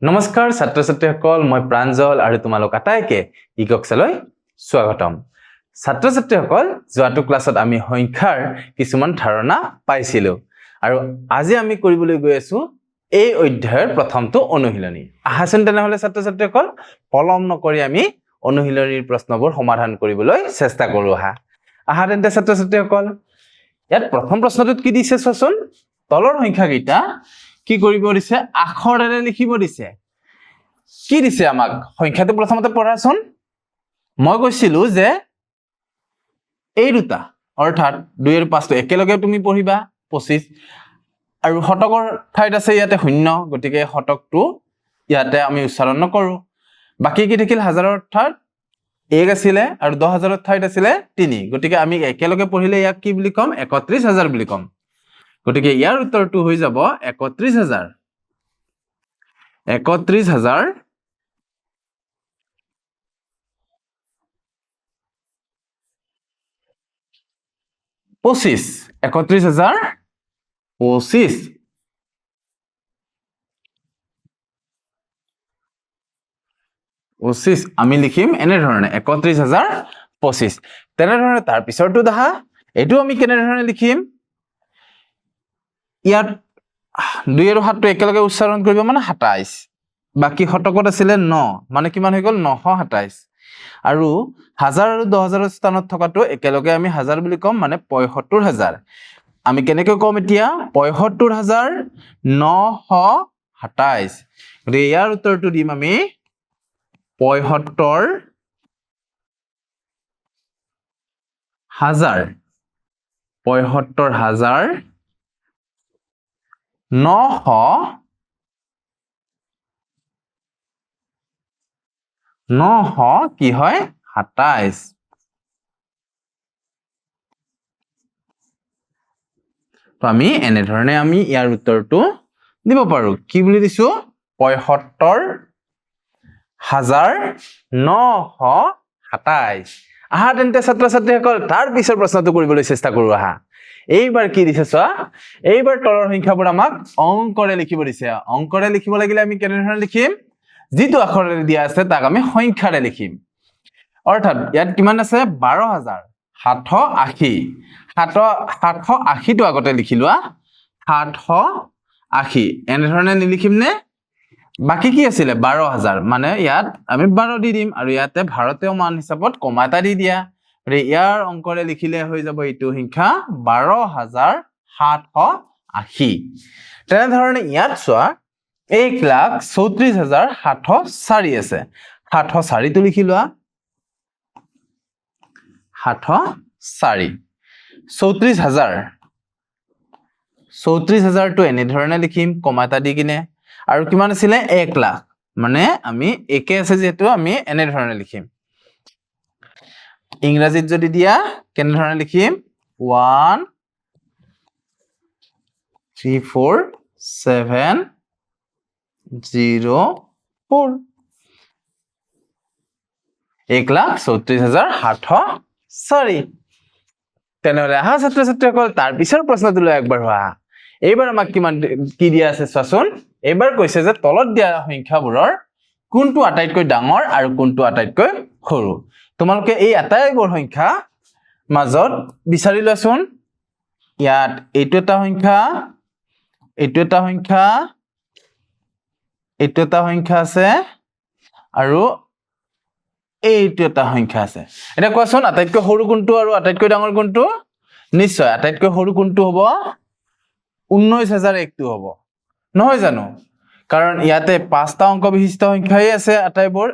নমস্কাৰ ছাত্ৰ ছাত্ৰীসকল মই প্ৰাঞ্জল আৰু তোমালোক আটাইকে ইকক্সলৈ স্বাগতম ছাত্ৰ ছাত্ৰীসকল যোৱাটো ক্লাছত আমি সংখ্যাৰ কিছুমান ধাৰণা পাইছিলো আৰু আজি আমি কৰিবলৈ গৈ আছো এই অধ্যায়ৰ প্ৰথমটো অনুশীলনী আহাচোন তেনেহলে ছাত্ৰ ছাত্ৰীসকল পলম নকৰি আমি অনুশীলনীৰ প্ৰশ্নবোৰ সমাধান কৰিবলৈ চেষ্টা কৰো আহা তেন্তে ছাত্ৰ ছাত্ৰীসকল ইয়াত প্ৰথম প্ৰশ্নটোত কি দিছে চোৱাচোন তলৰ সংখ্যা কেইটা কি কৰিব দিছে আখৰেৰে লিখিব দিছে কি দিছে আমাক সংখ্যাটো প্ৰথমতে পঢ়াচোন মই কৈছিলো যে এই দুটা অৰ্থাৎ 2 আৰু 5 টো একেলগে তুমি পঢ়িবা 25 আৰু শতকৰ ঠাইত আছে ইয়াতে শূন্য গতিকে শতকটো ইয়াতে আমি উচ্চাৰণ নকৰো বাকি কি থাকিল হাজাৰৰ ঠাইত 1 আছিল আৰু 10000ৰ ঠাইত আছিল 3 গতিকে আমি একেলগে পঢ়িলে ইয়াক কি বুলি কম 31000 বুলি কম গতিকে ইয়াৰ উত্তৰটো হৈ যাব 31000 31000 25 31000 25 আমি লিখিম এনে ধৰণে 31025 তেনে ধৰণে তাৰ পিছৰটো দেখা এটো আমি কেনে ধৰণে লিখিম ইয়াত 2 আৰু 7 টো একেলগে উচ্চাৰণ কৰিব মানে 27 বাকি শতকত আছিল 9 মানে কিমান হৈ গল 927 আৰু 1000 আৰু 10000ৰ স্থানত থকাটো একেলগে আমি 1000 বুলি কম মানে 75000 আমি কেনেকৈ কম এতিয়া 75927 গতিকে ইয়াৰ উত্তৰটো দিম আমি 75000 900 কি হয় 27 তো আমি এনে ধৰণে আমি ইয়াৰ উত্তৰটো দিব পাৰো কি বুলি দিছো 75927 আহা তেন্তে ছাত্ৰ ছাত্ৰীসকল তাৰ পিছৰ প্ৰশ্নটো কৰিবলৈ চেষ্টা কৰো আহা এইবাৰ কি দিছে চোৱা এইবাৰ তলৰ সংখ্যাবোৰ আমাক অংকৰে লিখিব দিছে অংকৰে লিখিব লাগিলে আমি কেনে ধৰণে লিখিম যিটো আখৰেৰে দিয়া আছে তাক আমি সংখ্যাৰে লিখিম অৰ্থাৎ ইয়াত কিমান আছে 12780 780 টো আগতে লিখিলোৱা 780 এনে ধৰণে নিলিখিম নে বাকি কি আছিল 12000 মানে ইয়াত আমি 12 দি দিম আৰু ইয়াতে ভাৰতীয় মান হিচাপত কমা এটা দি দিয়া আৰু ইয়াৰ অংকৰে লিখিলে হৈ যাব এইটো সংখ্যা 12780 তেনে ধৰণে ইয়াত চোৱা 1,34,704 আছে 704 টো লিখি লোৱা 704 34000 টো এনে ধৰণে লিখিম কমা এটা দি কিনে আৰু কিমান আছিল 1 লাখ মানে আমি একে আছে যেটো আমি এনে ধৰণে লিখিম ইংৰাজীত যদি দিয়া কেনে ধৰণে লিখিম 1,34704 1,34,704 তেনেহলে আহা ছাত্ৰ ছাত্ৰীসকল তাৰ পিছৰ প্ৰশ্নটো একবাৰ হোৱা এইবাৰ আমাক কিমান কি দিয়া আছে চোৱাচোন এইবাৰ কৈছে যে তলত দিয়া সংখ্যাবোৰৰ কোনটো আটাইতকৈ ডাঙৰ আৰু কোনটো আটাইতকৈ সৰু তোমালোকে এই আটাইবোৰ সংখ্যা মাজত বিচাৰি লোৱাচোন ইয়াত এইটো এটা সংখ্যা এইটো এটা সংখ্যা এইটো এটা সংখ্যা আছে আৰু এইটো এটা সংখ্যা আছে এটা কোৱাচোন আটাইতকৈ সৰু কোনটো আৰু আটাইতকৈ ডাঙৰ কোনটো নিশ্চয় আটাইতকৈ সৰু কোনটো হ'ব 19001 টো হ'ব নহয় জানো কাৰণ ইয়াতে 5টা অংক বিশিষ্ট সংখ্যাই আছে আটাইবোৰ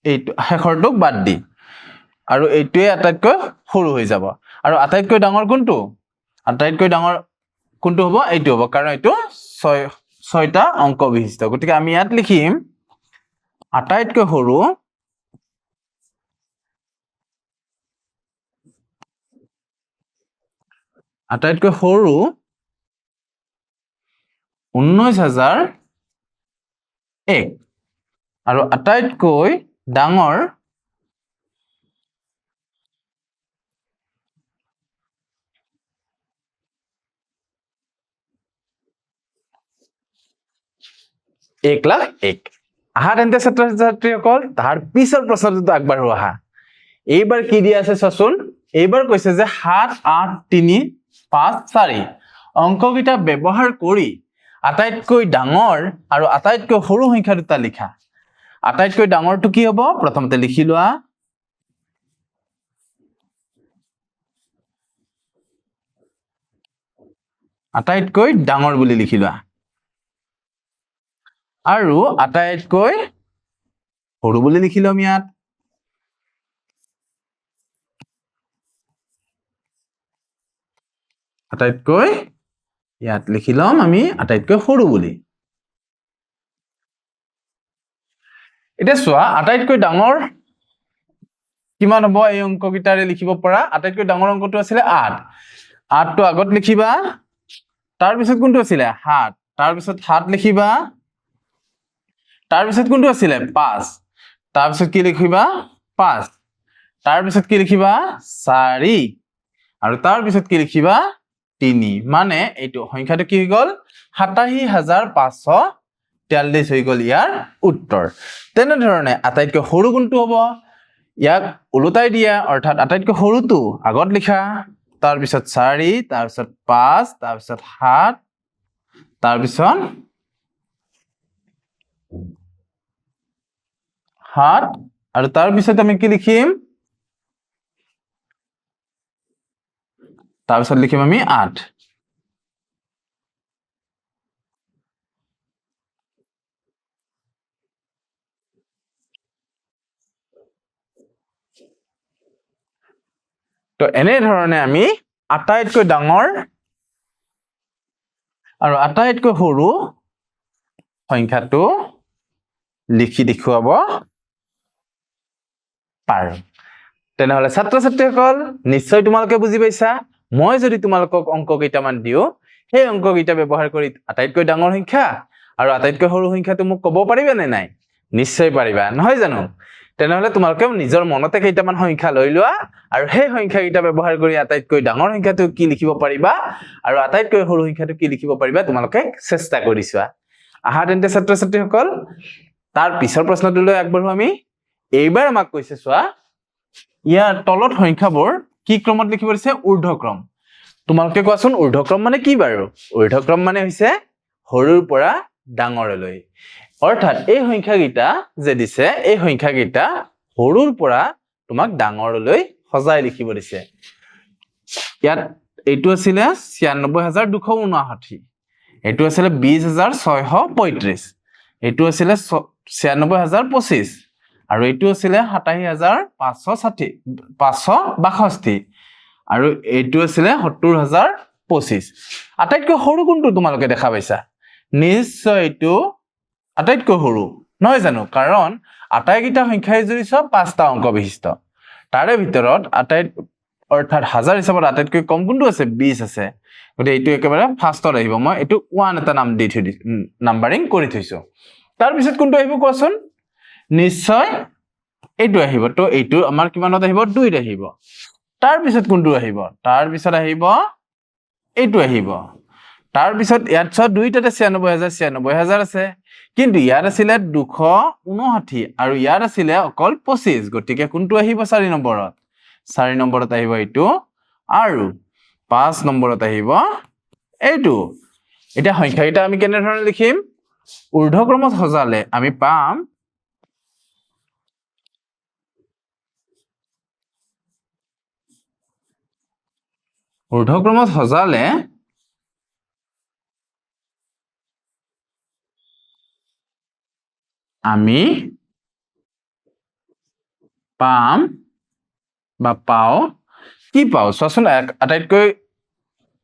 এইটো হেখৰটোক বাদ দি আৰু এইটোৱে আটাইতকৈ সৰু হৈ যাব আৰু আটাইতকৈ ডাঙৰ কোনটো হ'ব এইটো হ'ব কাৰণ এইটো 6টা অংক বিশিষ্ট গতিকে আমি ইয়াত লিখিম আটাইতকৈ সৰু 19001 আৰু আটাইতকৈ ডাঙৰ 1,01,000 আহা তেন্তে ছাত্ৰ ছাত্ৰীসকল তাৰ পিছৰ প্ৰশ্নটো আগবাঢ়ো আহা এইবাৰ কি দিয়া আছে চোৱাচোন এইবাৰ কৈছে যে 7 8 3 5 4 অংককেইটা ব্যৱহাৰ কৰি আটাইতকৈ ডাঙৰ আৰু আটাইতকৈ সৰু সংখ্যা দুটা লিখা আটাইতকৈ ডাঙৰটো কি হ'ব প্ৰথমতে লিখি লোৱা আটাইতকৈ ডাঙৰ বুলি লিখি লোৱা আৰু আটাইতকৈ সৰু বুলি লিখি লম ইয়াত আটাইতকৈ ইয়াত লিখি লম আমি আটাইতকৈ সৰু বুলি এটা চোৱা আটাইতকৈ ডাঙৰ কিমান হ'ব এই অংককেইটাৰে লিখিব পৰা আটাইতকৈ ডাঙৰ অংকটো আছিল 8 8 টো আগত লিখিবা তাৰ পিছত কোনটো আছিল 7 তাৰ পিছত 7 লিখিবা তাৰ পিছত কোনটো আছিল 5 তাৰ পিছত কি লিখিবা 5 তাৰ পিছত কি লিখিবা 4 আৰু তাৰ পিছত কি লিখিবা 3 মানে এইটো সংখ্যাটো কি হৈ গল 87543 হৈ গল ইয়াৰ উত্তৰ তেনে ধৰণে আটাইতকৈ সৰু কোনটো হ'ব ইয়াক উলটাই দিয়া অৰ্থাৎ আটাইতকৈ সৰুটো আগত লিখা তাৰ পিছত 4 তাৰ পিছত 5 তাৰ পিছত 7 তাৰ পিছত 7 আৰু তাৰ পিছত আমি কি লিখিম তাৰ পিছত লিখিম আমি 8 তো এনে ধৰণে আমি আটাইতকৈ ডাঙৰ আৰু আটাইতকৈ সৰু সংখ্যাটো লিখি দেখুৱাব পাৰো তেনেহলে ছাত্ৰ ছাত্ৰীসকল নিশ্চয় তোমালোকে বুজি পাইছা মই যদি তোমালোকক অংক কেইটামান দিও সেই অংক কেইটা ব্যৱহাৰ কৰি আটাইতকৈ ডাঙৰ সংখ্যা আৰু আটাইতকৈ সৰু সংখ্যাটো মোক ক'ব পাৰিবা নে নাই নিশ্চয় পাৰিবা নহয় জানো তেনেহলে তোমালোকে নিজৰ মনতে কেইটামান সংখ্যা লৈ লোৱা আৰু সেই সংখ্যা কেইটা ব্যৱহাৰ কৰি আটাইতকৈ ডাঙৰ সংখ্যাটো কি লিখিব পাৰিবা আৰু আটাইতকৈ সৰু সংখ্যাটো কি লিখিব পাৰিবা তোমালোকে চেষ্টা কৰিছোৱা আহা তেন্তে ছাত্ৰ ছাত্ৰীসকল তাৰ পিছৰ প্ৰশ্নটোলৈ আগবাঢ়ো আমি এইবাৰ আমাক কৈছে চোৱা ইয়াৰ তলত সংখ্যাবোৰ কি ক্ৰমত লিখিব দিছে ঊৰ্ধ্বক্ৰম তোমালোকে কোৱাচোন ঊৰ্ধ্বক্ৰম মানে কি বাৰু ঊৰ্ধ্বক্ৰম মানে হৈছে সৰুৰ পৰা ডাঙৰলৈ অৰ্থাৎ এই সংখ্যাকেইটা যে দিছে এই সংখ্যাকেইটা সৰুৰ পৰা তোমাক ডাঙৰলৈ সজাই লিখিব দিছে ইয়াত এইটো আছিল 96259 এইটো আছিল 20635 এইটো আছিল 96025 আৰু এইটো আছিল 27562 আৰু এইটো আছিল 70025 আটাইতকৈ সৰু কোনটো তোমালোকে দেখা পাইছা নিশ্চয় এইটো আটাইতকৈ সৰু নহয় জানো কাৰণ আটাইকেইটা সংখ্যাই যদি সব 5টা অংক বিশিষ্ট তাৰে ভিতৰত আটাই অৰ্থাৎ হাজাৰ হিচাপত আটাইতকৈ কম কোনটো আছে 20 আছে গতে এইটো একেবাৰে ফাৰ্ষ্টত আহিব মই এইটো 1 এটা নাম দি থৈ দিছো নাম্বাৰিং কৰি থৈছো তাৰ পিছত কোনটো আহিব কোৱাচোন নিশ্চয় এইটো আহিব তো এইটো আমাৰ কিমানত আহিব 2 আহিব তাৰ পিছত কোনটো আহিব তাৰ পিছত আহিব এইটো আহিব তাৰ পিছত ইয়াত 2টাতে 96000 আছে কিন্তু ইয়াত আছিল 259 আৰু ইয়াত আছিল অকল 25 গতিকে কোনটো আহিব 4 নম্বৰত 4 নম্বৰত আহিব এইটো আৰু 5 নম্বৰত আহিব এইটো এটা সংখ্যাকেইটা আমি কেনে ধৰণে লিখিম ঊৰ্ধ্বক্ৰমত সজালে আমি পাম ঊৰ্ধ্বক্ৰমত সজালে আমি পাম বা পাও কি পাও চোৱাচোন আটাইতকৈ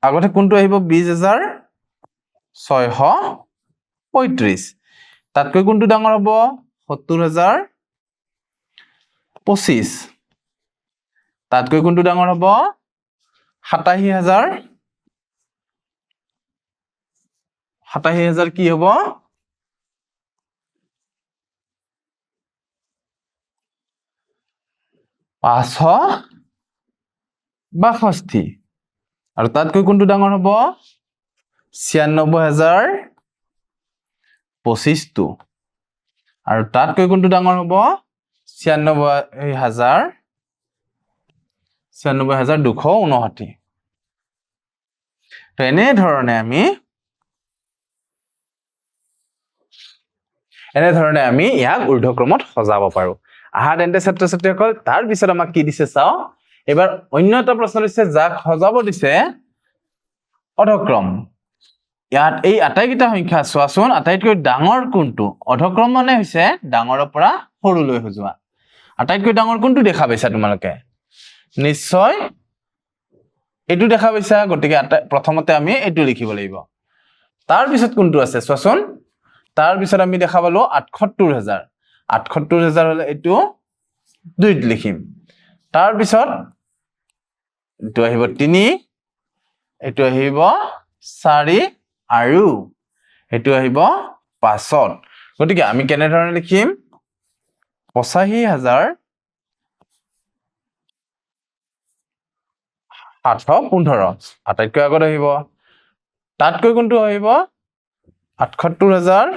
আগতে কোনটো আহিব 20635 তাতকৈ কোনটো ডাঙৰ হ'ব 70025 তাতকৈ কোনটো ডাঙৰ হ'ব 87000 কি হ'ব 562 আৰু তাতকৈ কোনটো ডাঙৰ হ'ব 96025 টো আৰু তাতকৈ কোনটো ডাঙৰ হ'ব ৯৬,২৬৯ তো এনেধৰণে আমি ইয়াক ঊৰ্ধ্বক্ৰমত সজাব পাৰো আহা তেন্তে ছাত্ৰ ছাত্ৰীসকল তাৰ পিছত আমাক কি দিছে চাও এবাৰ অন্য এটা প্ৰশ্ন দিছে যাক সজাব দিছে অধক্ৰম ইয়াত এই আটাইকেইটা সংখ্যা চোৱাচোন আটাইতকৈ ডাঙৰ কোনটো অধক্ৰম মানে হৈছে ডাঙৰৰ পৰা সৰুলৈ সজোৱা আটাইতকৈ ডাঙৰ কোনটো দেখা পাইছা তোমালোকে নিশ্চয় এটো দেখা পাইছা গতিকে প্ৰথমতে আমি এটো লিখিব লাগিব তাৰ পিছত কোনটো আছে চোৱাচোন তাৰ পিছত আমি দেখা পালো ৭৮,০০০ হলে এটো ২ত লিখিম তাৰ পিছত এটো আহিব ৩ এটো আহিব ৪ আৰু এটো আহিব ৫ত গতিকে আমি কেনে ধৰণে লিখিম ৮৫,৭১৫ আটাইতকৈ আগত আহিব তাতকৈ কোনটো আহিব ৭৮,১৬২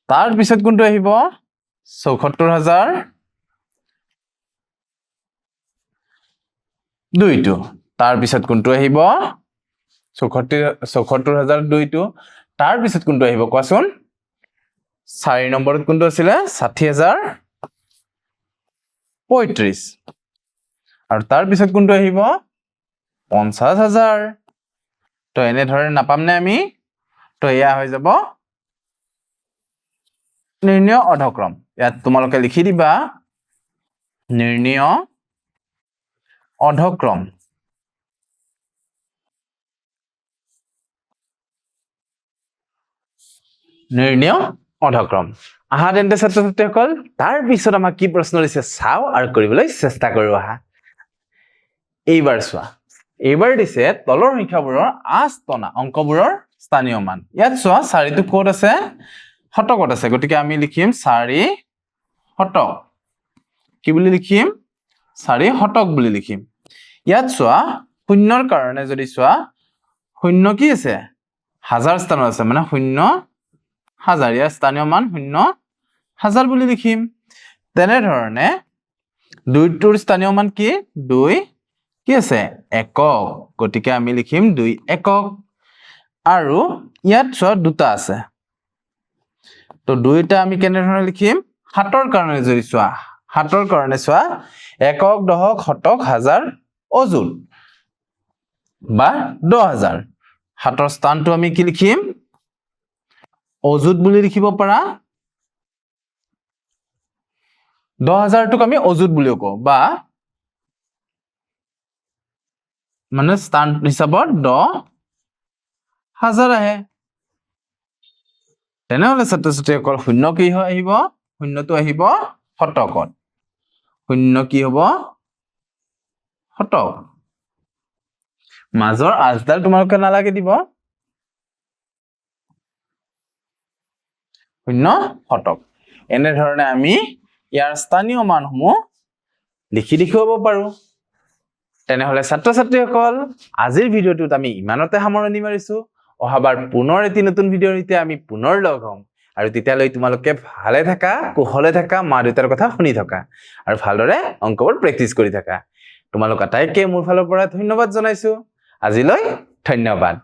তাৰ পিছত কোনটো আহিব ৭৪,০০০ তাৰ পিছত কোনটো আহিব ৭৪,০০০ তাৰ পিছত কোনটো আহিব কোৱাচোন ৪ নম্বৰত কোনটো আছিল ৬০,০৩৫ আৰু তাৰ পিছত কোনটো আহিব ৫০,০০০ তো এনে ধৰণে নাপামনে আমি তো এয়া হৈ যাব নিৰ্ণয় অধক্ৰম ইয়াত তোমালোকে লিখি দিবা নিৰ্ণয় অধক্ৰম নিৰ্ণয় অধক্ৰম আহা তেন্তে ছাত্ৰ ছাত্ৰীসকল তাৰ পিছত আমাক কি প্ৰশ্ন দিছে চাও আৰু কৰিবলৈ চেষ্টা কৰো আহা এইবাৰ চোৱা এইবাৰ দিছে তলৰ সংখ্যাবোৰৰ আস্তনা অংকবোৰৰ স্থানীয় মান ইয়াত চোৱা ৪টো ক'ত আছে শতকত আছে গতিকে আমি লিখিম ৪ শতক কি বুলি লিখিম ৪ শতক বুলি লিখিম ইয়াত চোৱা শূন্যৰ কাৰণে যদি চোৱা শূন্য কি আছে হাজাৰ স্থানত আছে মানে ০,০০০ ইয়াৰ স্থানীয় মান ০,০০০ বুলি লিখিম তেনে ধৰণে ২টোৰ স্থানীয় মান কি ২ কি আছে একক গতিকে আমি লিখিম ২ একক আৰু ইয়াত চোৱা দুটা আছে তো দুইটা আমি কেনে ধৰণে লিখিম ৭ৰ কাৰণে যদি চোৱা ৭ৰ কাৰণে চোৱা একক দশক শতক হাজাৰ অযুত বা ১০,০০০ ৭ৰ স্থানটো আমি কি লিখিম অযুত বুলি লিখিব পাৰা ১০,০০০টোক আমি অযুত বুলিও কওঁ বা মানে স্থান হিচাপত ১০,০০০ আহে তেনেহলে ছাত্ৰ ছাত্ৰীসকল শূন্য কি আহিব শূন্যটো আহিব শতকত শূন্য কি হ'ব শতক মাজৰ আজডাল তোমালোকে নালাগে দিব ০ শতক এনে ধৰণে আমি ইয়াৰ স্থানীয় মানসমূহ লিখি দেখুৱাব পাৰো তেনেহলে ছাত্ৰ ছাত্ৰীসকল আজিৰ ভিডিঅ'টোত আমি ইমানতে সামৰণি মাৰিছো অহাবাৰ পুনৰ এটি নতুন ভিডিঅ'ৰ সৈতে আমি পুনৰ লগ হ'ম আৰু তেতিয়ালৈ তোমালোকে ভালে থাকা কুশলে থাকা মা দেউতাৰ কথা শুনি থাকা আৰু ভালদৰে অংকবোৰ প্ৰেক্টিছ কৰি থাকা তোমালোক আটাইকে মোৰ ফালৰ পৰা ধন্যবাদ জনাইছো আজিলৈ ধন্যবাদ